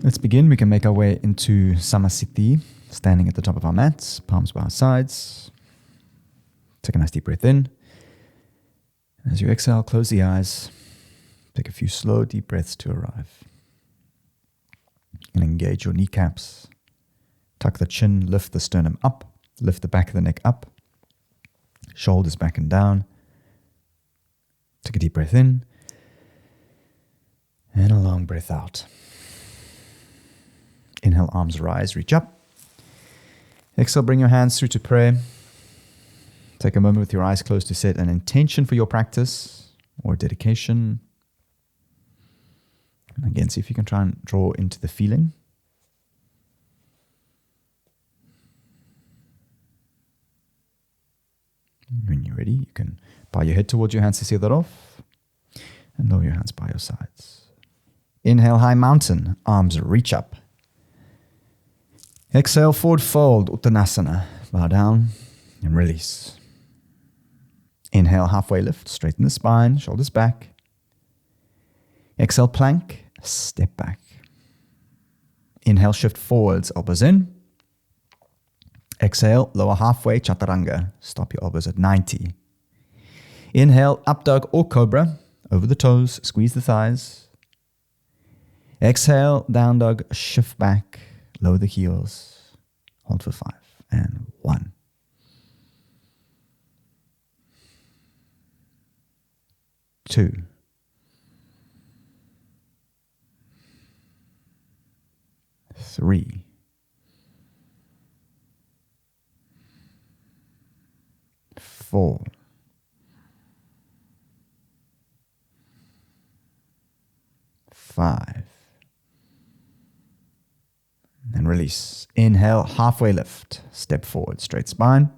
Let's begin. We can make our way into Samasthiti, standing at the top of our mats, palms by our sides. Take a nice deep breath in. As you exhale, close the eyes. Take a few slow, deep breaths to arrive. And engage your kneecaps. Tuck the chin, lift the sternum up, lift the back of the neck up. Shoulders back and down. Take a deep breath in. And a long breath out. Inhale, arms rise, reach up. Exhale, bring your hands through to prayer. Take a moment with your eyes closed to set an intention for your practice or dedication. And again, see if you can try and draw into the feeling. When you're ready, you can bow your head towards your hands to seal that off. And lower your hands by your sides. Inhale, high mountain, arms reach up. Exhale, forward fold, Uttanasana. Bow down and release. Inhale, halfway lift, straighten the spine, shoulders back. Exhale, plank, step back. Inhale, shift forwards, elbows in. Exhale, lower halfway, Chaturanga. Stop your elbows at 90. Inhale, up dog or cobra, over the toes, squeeze the thighs. Exhale, down dog, shift back, lower the heels. Hold for 5 and 1. 2. 3. 4. 5. And release. Inhale, halfway lift. Step forward, straight spine.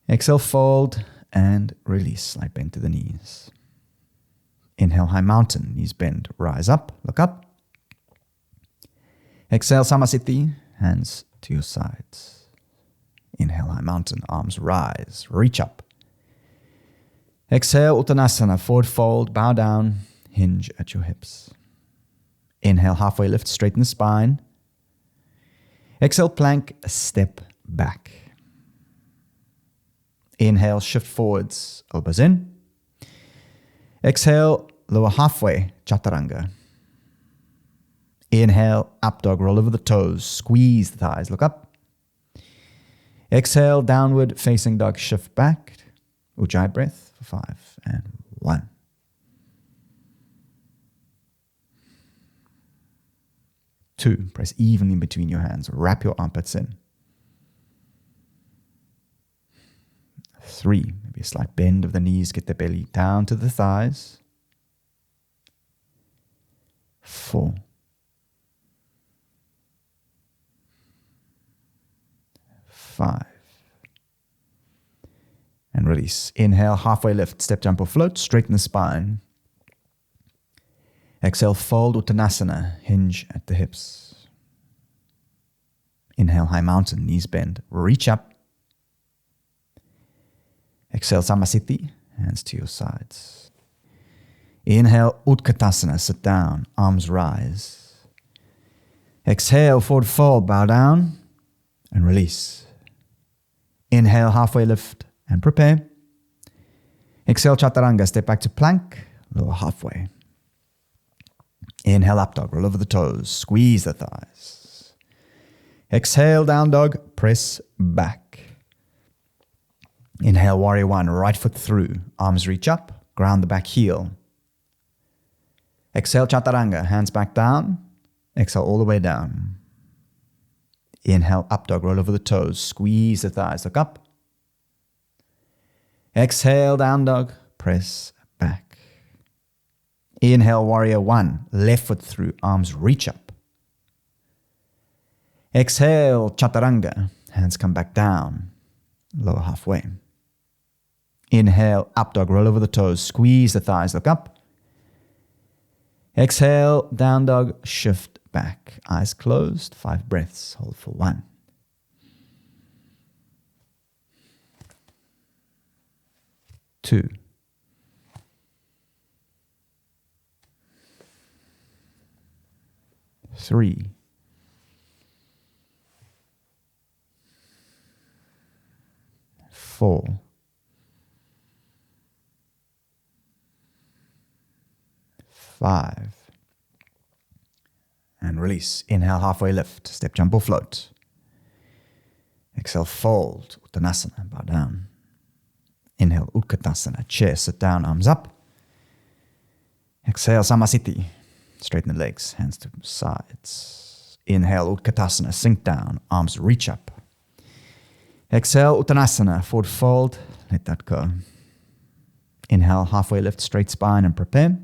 Exhale, fold and release. Slight bend to the knees. Inhale, high mountain. Knees bend. Rise up. Look up. Exhale, Samasthiti. Hands to your sides. Inhale, high mountain. Arms rise. Reach up. Exhale, Uttanasana. Forward fold. Bow down. Hinge at your hips. Inhale, halfway lift. Straighten the spine. Exhale, plank. Step back. Inhale, shift forwards, elbows in. Exhale, lower halfway, Chaturanga. Inhale, up dog, roll over the toes, squeeze the thighs, look up. Exhale, downward facing dog, shift back. Ujjayi breath for 5 and 1. 2, press evenly between your hands, wrap your armpits in. 3, maybe a slight bend of the knees, get the belly down to the thighs. 4. 5. And release. Inhale, halfway lift, step, jump or float, straighten the spine. Exhale, fold, Uttanasana, hinge at the hips. Inhale, high mountain, knees bend, reach up. Exhale, Samasthiti, hands to your sides. Inhale, Utkatasana, sit down, arms rise. Exhale, forward fold, bow down and release. Inhale, halfway lift and prepare. Exhale, Chaturanga, step back to plank, lower halfway. Inhale, up dog, roll over the toes, squeeze the thighs. Exhale, down dog, press back. Inhale, warrior 1, right foot through, arms reach up, ground the back heel. Exhale, Chaturanga, hands back down. Exhale, all the way down. Inhale, up dog, roll over the toes, squeeze the thighs, look up. Exhale, down dog, press back. Inhale, warrior 1, left foot through, arms reach up. Exhale, Chaturanga, hands come back down, lower halfway. Inhale, up dog, roll over the toes, squeeze the thighs, look up. Exhale, down dog, shift back. Eyes closed, 5 breaths, hold for 1. 2. 3, 4, 5, and release. Inhale, halfway lift, step, jump or float. Exhale, fold, Uttanasana, bow down. Inhale, Utkatasana, chair, sit down, arms up. Exhale, Samasthiti, straighten the legs, hands to sides. Inhale, Utkatasana, sink down, arms reach up. Exhale, Uttanasana, forward fold, let that go. Inhale, halfway lift, straight spine and prepare.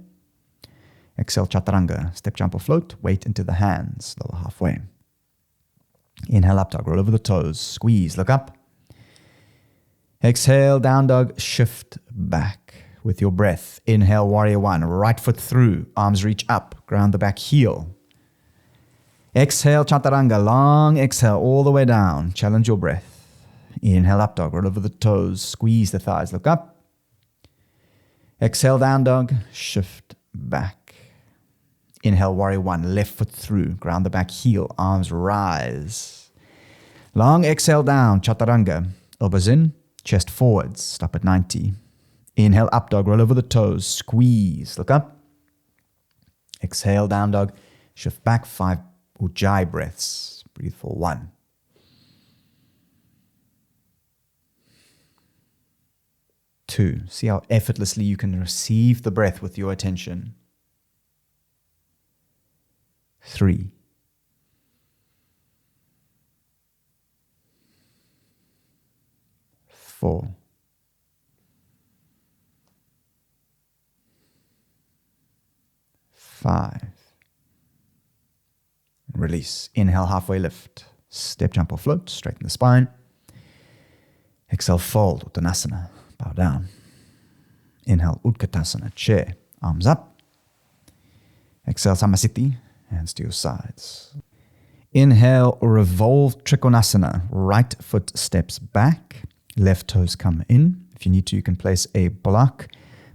Exhale, Chaturanga, step, jump or float, weight into the hands, lower halfway. Inhale, up dog, roll over the toes, squeeze, look up. Exhale, down dog, shift back with your breath. Inhale, warrior one, right foot through, arms reach up, ground the back heel. Exhale, Chaturanga, long exhale all the way down, challenge your breath. Inhale, up dog, roll over the toes, squeeze the thighs, look up. Exhale, down dog, shift back. Inhale, warrior one, left foot through, ground the back heel, arms rise. Long exhale down, Chaturanga, elbows in, chest forwards, stop at 90. Inhale, up dog, roll over the toes, squeeze, look up. Exhale, down dog, shift back, 5 Ujjayi breaths. Breathe for 1. 2. See how effortlessly you can receive the breath with your attention. 3. 4. 5. Release. Inhale, halfway lift. Step, jump or float. Straighten the spine. Exhale, fold, Uttanasana. Bow down. Inhale, Utkatasana, chair. Arms up. Exhale, Samasthiti. Hands to your sides. Inhale, revolve Trikonasana. Right foot steps back. Left toes come in. If you need to, you can place a block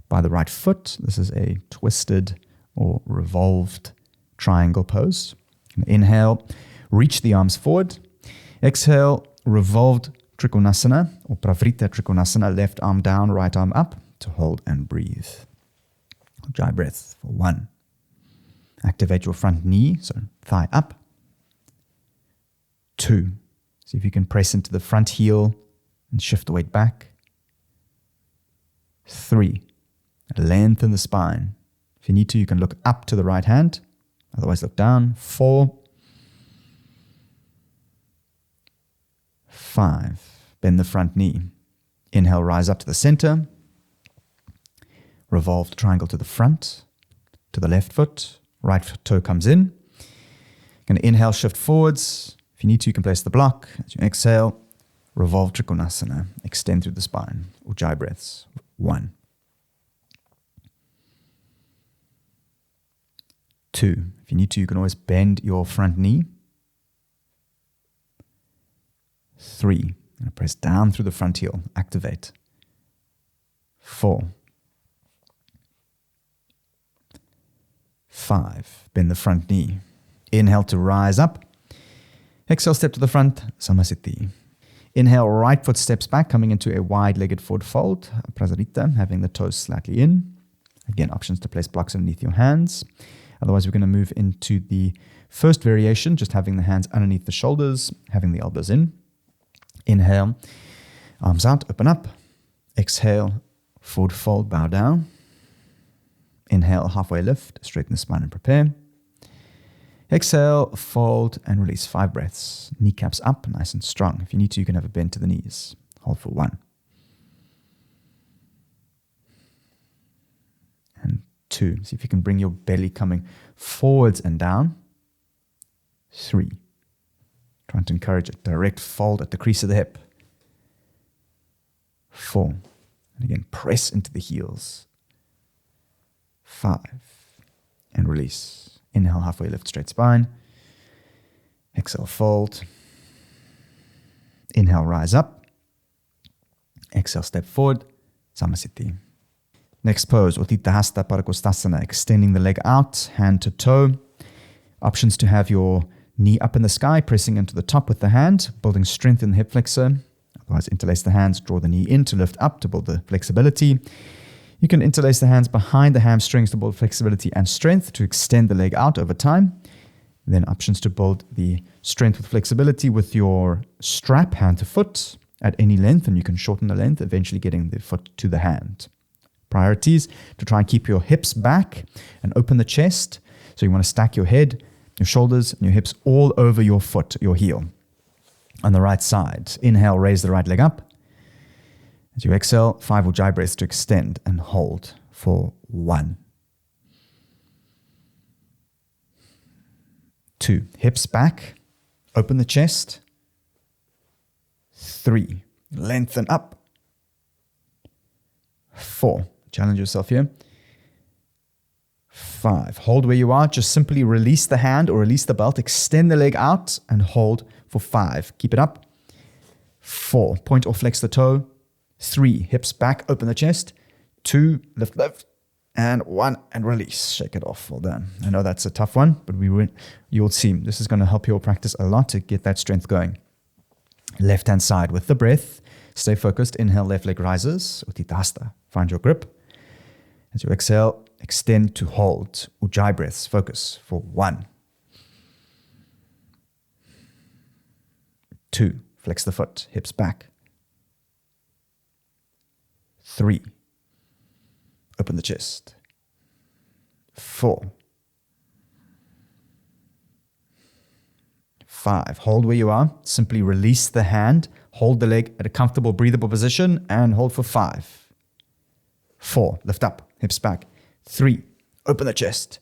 by the right foot. This is a twisted or revolved triangle pose. Inhale, reach the arms forward. Exhale, revolved Trikonasana or Pravrita Trikonasana. Left arm down, right arm up to hold and breathe. Ujjayi breath for 1. Activate your front knee, so thigh up. 2. See if you can press into the front heel and shift the weight back. 3. Lengthen the spine. If you need to, you can look up to the right hand. Otherwise, look down. 4. 5. Bend the front knee. Inhale, rise up to the center. Revolve the triangle to the front, to the left foot. Right toe comes in. Going to inhale, shift forwards. If you need to, you can place the block. As you exhale, revolve Trikonasana. Extend through the spine. Ujjayi breaths. 1. 2. If you need to, you can always bend your front knee. 3. And press down through the front heel. Activate. 4. 5. Bend the front knee. Inhale to rise up. Exhale, step to the front. Samasthiti. Inhale, right foot steps back, coming into a wide-legged forward fold. Prasarita, having the toes slightly in. Again, options to place blocks underneath your hands. Otherwise, we're going to move into the first variation, just having the hands underneath the shoulders, having the elbows in. Inhale, arms out, open up. Exhale, forward fold, bow down. Inhale, halfway lift, straighten the spine and prepare. Exhale, fold and release. 5 breaths. Kneecaps up, nice and strong. If you need to, you can have a bend to the knees. Hold for 1. And 2. See if you can bring your belly coming forwards and down. 3. Trying to encourage a direct fold at the crease of the hip. 4. And again, press into the heels. 5. And release. Inhale, halfway lift, straight spine. Exhale, fold. Inhale, rise up. Exhale, step forward. Samasthiti. Next pose, Utthita Hasta Parakostasana, extending the leg out, hand to toe. Options to have your knee up in the sky, pressing into the top with the hand, building strength in the hip flexor. Otherwise, interlace the hands, draw the knee in to lift up to build the flexibility. You can interlace the hands behind the hamstrings to build flexibility and strength to extend the leg out over time. Then options to build the strength with flexibility with your strap, hand to foot, at any length, and you can shorten the length, eventually getting the foot to the hand. Priorities to try and keep your hips back and open the chest. So you want to stack your head, your shoulders, and your hips all over your foot, your heel. On the right side, inhale, raise the right leg up. As you exhale, 5 ujjayi breaths to extend and hold for 1. 2, hips back, open the chest. 3, lengthen up. 4, challenge yourself here. 5, hold where you are, just simply release the hand or release the belt, extend the leg out and hold for 5. Keep it up. 4, point or flex the toe. 3, hips back, open the chest. 2, lift, and 1, and release. Shake it off. Well done. I know that's a tough one, but you'll see. This is going to help you all practice a lot to get that strength going. Left hand side with the breath. Stay focused. Inhale, left leg rises. Utthita. Find your grip. As you exhale, extend to hold. Ujjayi breaths. Focus for 1. 2, flex the foot. Hips back. 3, open the chest. 4, 5, hold where you are. Simply release the hand. Hold the leg at a comfortable, breathable position and hold for 5. 4, lift up, hips back. 3, open the chest.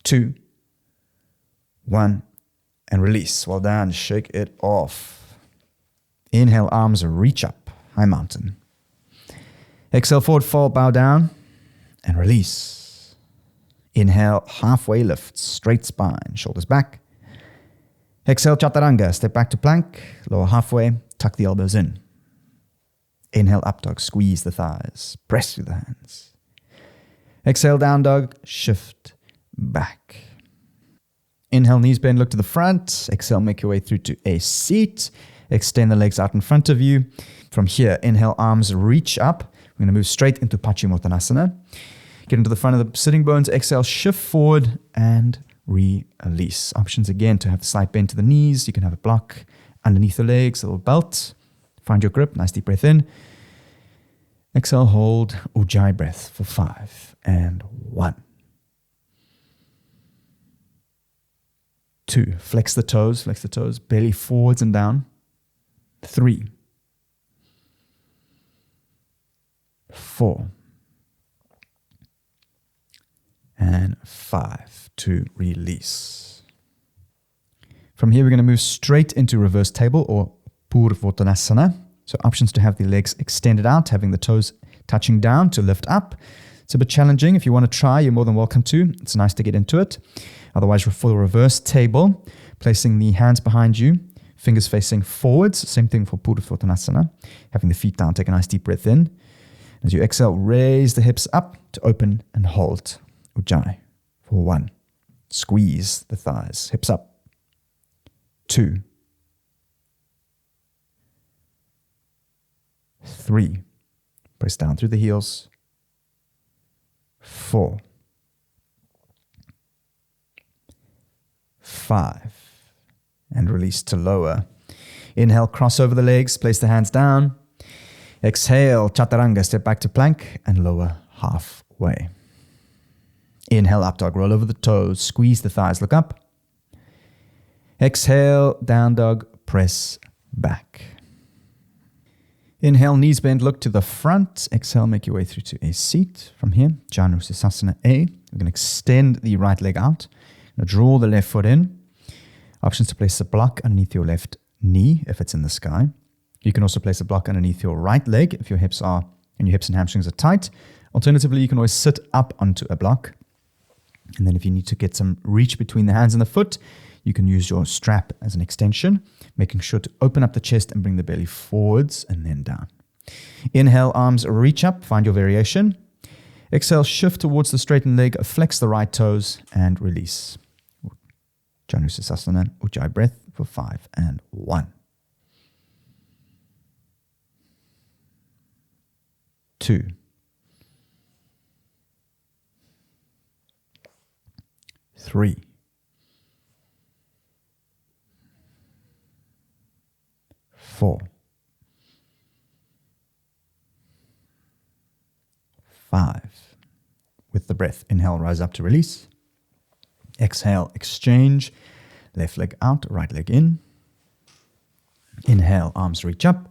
2, 1, and release. Well done. Shake it off. Inhale, arms reach up. High mountain. Exhale, forward fold, bow down, and release. Inhale, halfway lift, straight spine, shoulders back. Exhale, chaturanga, step back to plank, lower halfway, tuck the elbows in. Inhale, up dog, squeeze the thighs, press through the hands. Exhale, down dog, shift back. Inhale, knees bend, look to the front. Exhale, make your way through to a seat. Extend the legs out in front of you. From here, inhale, arms reach up. We're going to move straight into Paschimottanasana. Get into the front of the sitting bones. Exhale, shift forward and release. Options again to have the slight bend to the knees. You can have a block underneath the legs, a little belt. Find your grip. Nice deep breath in. Exhale, hold. Ujjayi breath for 5 and 1. 2, flex the toes, belly forwards and down. 3, 4, and 5 to release. From here, we're going to move straight into reverse table or Purvottanasana. So options to have the legs extended out, having the toes touching down to lift up. It's a bit challenging. If you want to try, you're more than welcome to. It's nice to get into it. Otherwise, for the reverse table, placing the hands behind you, fingers facing forwards. Same thing for Purvottanasana. Having the feet down, take a nice deep breath in. As you exhale, raise the hips up to open and hold. Ujjayi for 1. Squeeze the thighs, hips up. 2, 3, press down through the heels. 4, 5, and release to lower. Inhale, cross over the legs, place the hands down. Exhale, chaturanga, step back to plank and lower halfway. Inhale, up dog, roll over the toes, squeeze the thighs, look up. Exhale, down dog, press back. Inhale, knees bend, look to the front. Exhale, make your way through to a seat. From here, Janu Sirsasana A. We're going to extend the right leg out. Now draw the left foot in. Options to place a block underneath your left knee if it's in the sky. You can also place a block underneath your right leg if your hips and hamstrings are tight. Alternatively, you can always sit up onto a block. And then if you need to get some reach between the hands and the foot, you can use your strap as an extension, making sure to open up the chest and bring the belly forwards and then down. Inhale, arms reach up, find your variation. Exhale, shift towards the straightened leg, flex the right toes and release. Anusasana, Ujjayi breath for 5 and 1. 2. 3. 4. 5. With the breath, inhale, rise up to release. Exhale, exchange. Left leg out, right leg in. Inhale, arms reach up.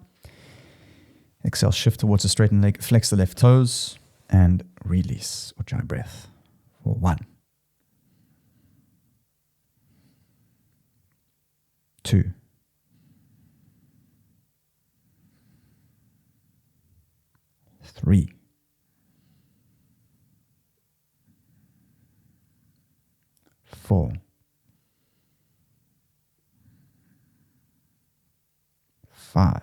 Exhale, shift towards the straightened leg, flex the left toes, and release. Ujjayi breath for 1. 2. 3. 4. 5.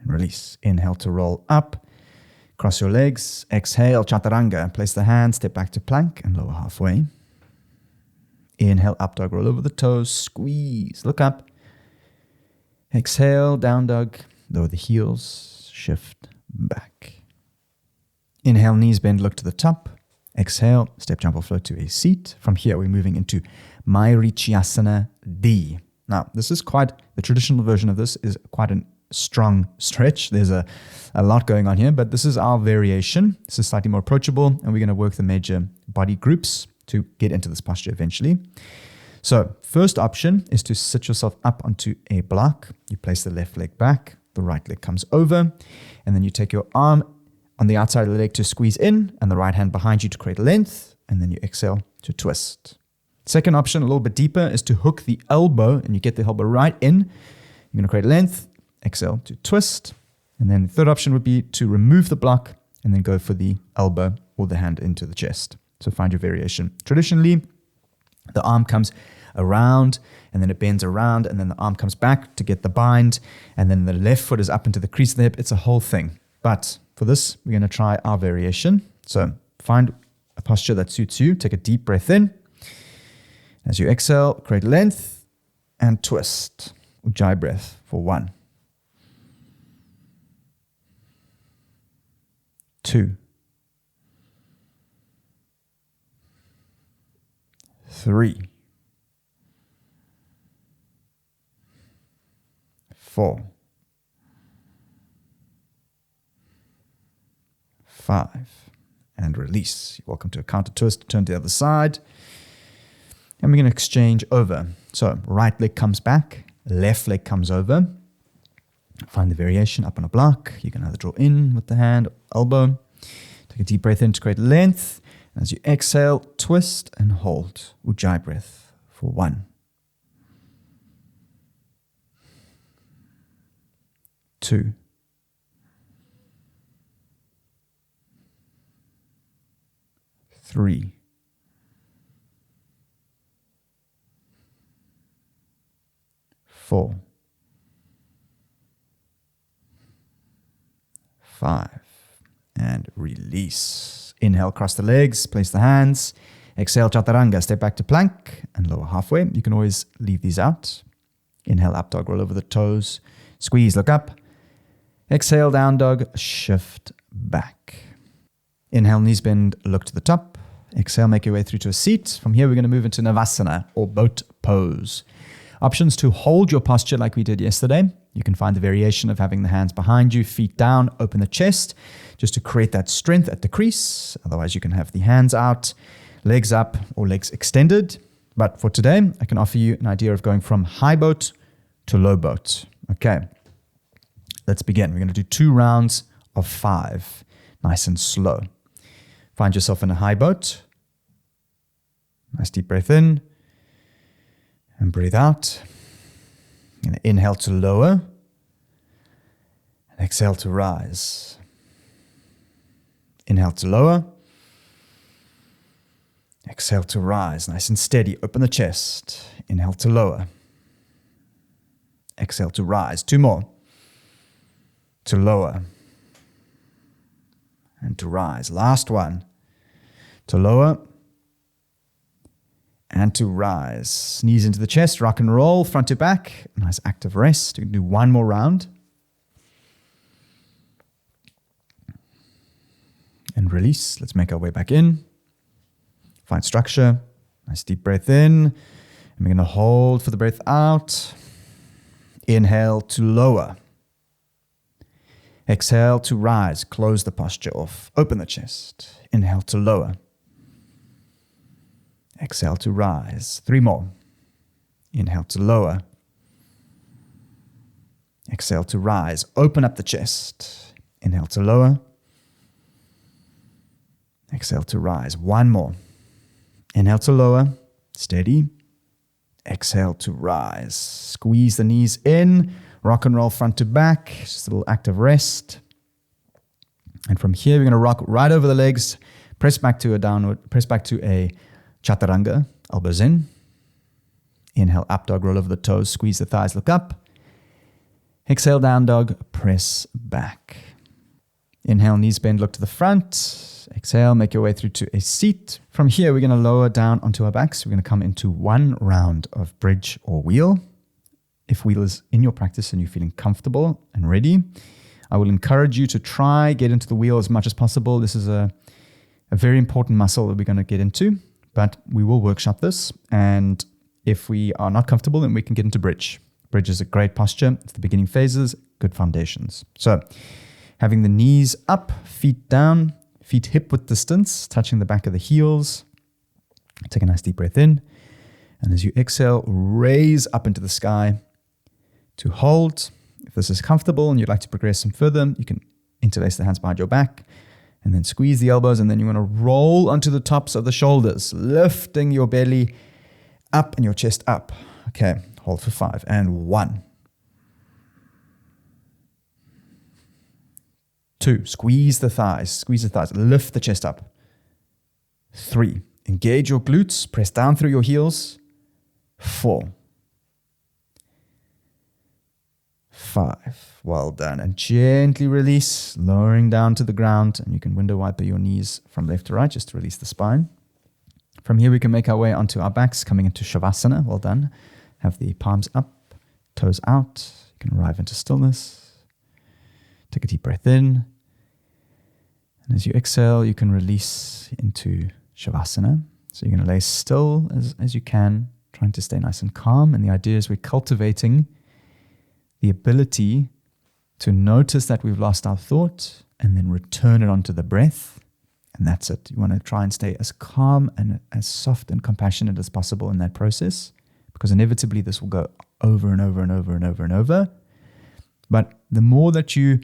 And release. Inhale to roll up. Cross your legs. Exhale, chaturanga. Place the hands, step back to plank and lower halfway. Inhale, up dog, roll over the toes, squeeze, look up. Exhale, down dog, lower the heels, shift back. Inhale, knees bend, look to the top. Exhale, step, jump or float to a seat. From here, we're moving into Mairichyasana D. Now, this is quite, the traditional version of this is quite a strong stretch. There's a lot going on here, but this is our variation. This is slightly more approachable, and we're going to work the major body groups to get into this posture eventually. So, first option is to sit yourself up onto a block. You place the left leg back, the right leg comes over, and then you take your arm on the outside of the leg to squeeze in, and the right hand behind you to create length, and then you exhale to twist. Second option, a little bit deeper, is to hook the elbow, and you get the elbow right in. You're going to create length, exhale to twist. And then the third option would be to remove the block, and then go for the elbow or the hand into the chest. So find your variation. Traditionally, the arm comes around, and then it bends around, and then the arm comes back to get the bind, and then the left foot is up into the crease of the hip. It's a whole thing. But for this, we're going to try our variation. So find a posture that suits you. Take a deep breath in. As you exhale, create length and twist. Ujjayi breath for 1. 2. 3. 4. 5. And release. You're welcome to a counter twist. Turn to the other side. And we're going to exchange over. So right leg comes back, left leg comes over. Find the variation up on a block. You can either draw in with the hand, elbow. Take a deep breath in to create length. And as you exhale, twist and hold. Ujjayi breath for 1. 2. 3. 4. 5. And release. Inhale, cross the legs, place the hands. Exhale, chaturanga, step back to plank and lower halfway. You can always leave these out. Inhale, up dog, roll over the toes. Squeeze, look up. Exhale, down dog, shift back. Inhale, knees bend, look to the top. Exhale, make your way through to a seat. From here, we're going to move into Navasana or boat pose. Options to hold your posture like we did yesterday. You can find the variation of having the hands behind you, feet down, open the chest, just to create that strength at the crease. Otherwise, you can have the hands out, legs up, or legs extended. But for today, I can offer you an idea of going from high boat to low boat. Okay, let's begin. We're going to do 2 rounds of 5, nice and slow. Find yourself in a high boat. Nice deep breath in. And breathe out. And inhale to lower. And exhale to rise. Inhale to lower. Exhale to rise. Nice and steady. Open the chest. Inhale to lower. Exhale to rise. 2 more. To lower. And to rise. Last one. To lower. and to rise. Knees into the chest, rock and roll, front to back. Nice active rest. You can do one more round. And release. Let's make our way back in. Find structure. Nice deep breath in. And we're going to hold for the breath out. Inhale to lower. Exhale to rise. Close the posture off. Open the chest. Inhale to lower. Exhale to rise. 3 more. Inhale to lower. Exhale to rise. Open up the chest. Inhale to lower. Exhale to rise. 1 more. Inhale to lower. Steady. Exhale to rise. Squeeze the knees in. Rock and roll front to back. Just a little active rest. And from here, we're going to rock right over the legs. Press back to a downward. Press back to a chaturanga. Elbows in. Inhale, up dog. Roll over the toes. Squeeze the thighs. Look up. Exhale, down dog. Press back. Inhale, knees bend. Look to the front. Exhale, make your way through to a seat. From here, we're going to lower down onto our backs. We're going to come into 1 round of bridge or wheel. If wheel is in your practice and you're feeling comfortable and ready, I will encourage you to try get into the wheel as much as possible. This is a very important muscle that we're going to get into, but we will workshop this. And if we are not comfortable, then we can get into bridge. Bridge is a great posture. It's the beginning phases, good foundations. So having the knees up, feet down, feet hip width distance, touching the back of the heels. Take a nice deep breath in. And as you exhale, raise up into the sky to hold. If this is comfortable and you'd like to progress some further, you can interlace the hands behind your back and then squeeze the elbows. And then you want to roll onto the tops of the shoulders, lifting your belly up and your chest up. Okay, hold for 5 and 1. 2, squeeze the thighs, lift the chest up. 3, engage your glutes, press down through your heels. 4, 5, well done. And gently release, lowering down to the ground. And you can window wiper your knees from left to right just to release the spine. From here, we can make our way onto our backs, coming into Shavasana. Well done. Have the palms up, toes out. You can arrive into stillness. Take a deep breath in. And as you exhale, you can release into Shavasana. So you're going to lay still as you can, trying to stay nice and calm. And the idea is we're cultivating the ability to notice that we've lost our thought and then return it onto the breath. And that's it. You want to try and stay as calm and as soft and compassionate as possible in that process, because inevitably this will go over and over and over and over and over. But the more that you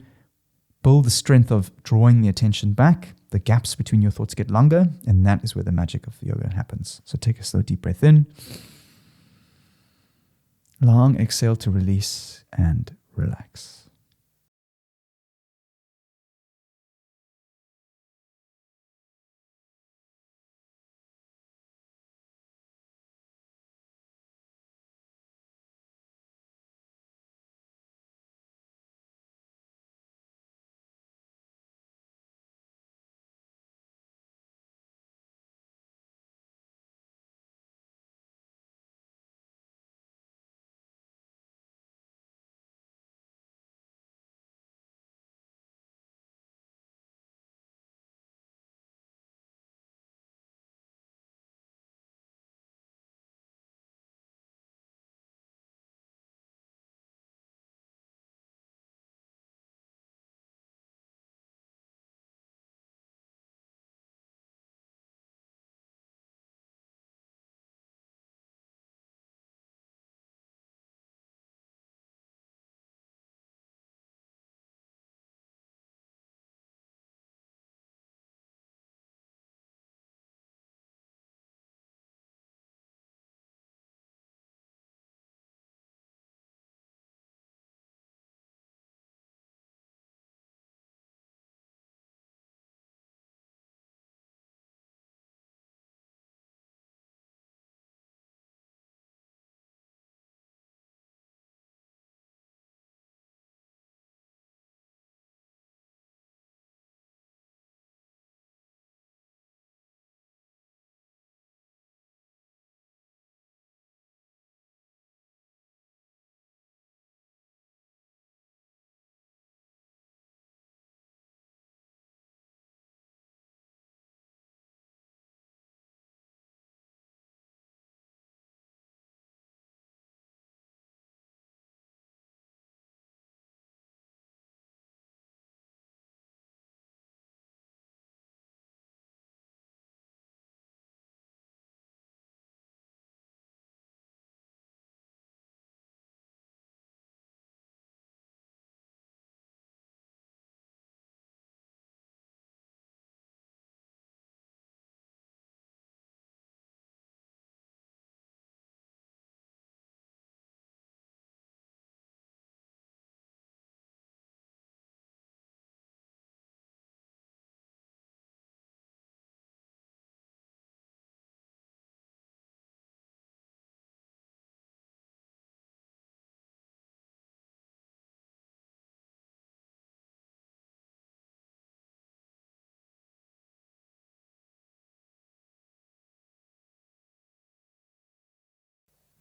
build the strength of drawing the attention back, the gaps between your thoughts get longer, and that is where the magic of the yoga happens. So take a slow, deep breath in. Long exhale to release and relax.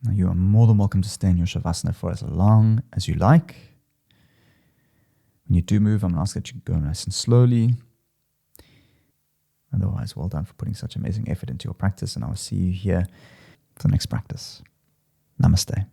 Now you are more than welcome to stay in your Shavasana for as long as you like. When you do move, I'm going to ask that you go nice and slowly. Otherwise, well done for putting such amazing effort into your practice, and I will see you here for the next practice. Namaste.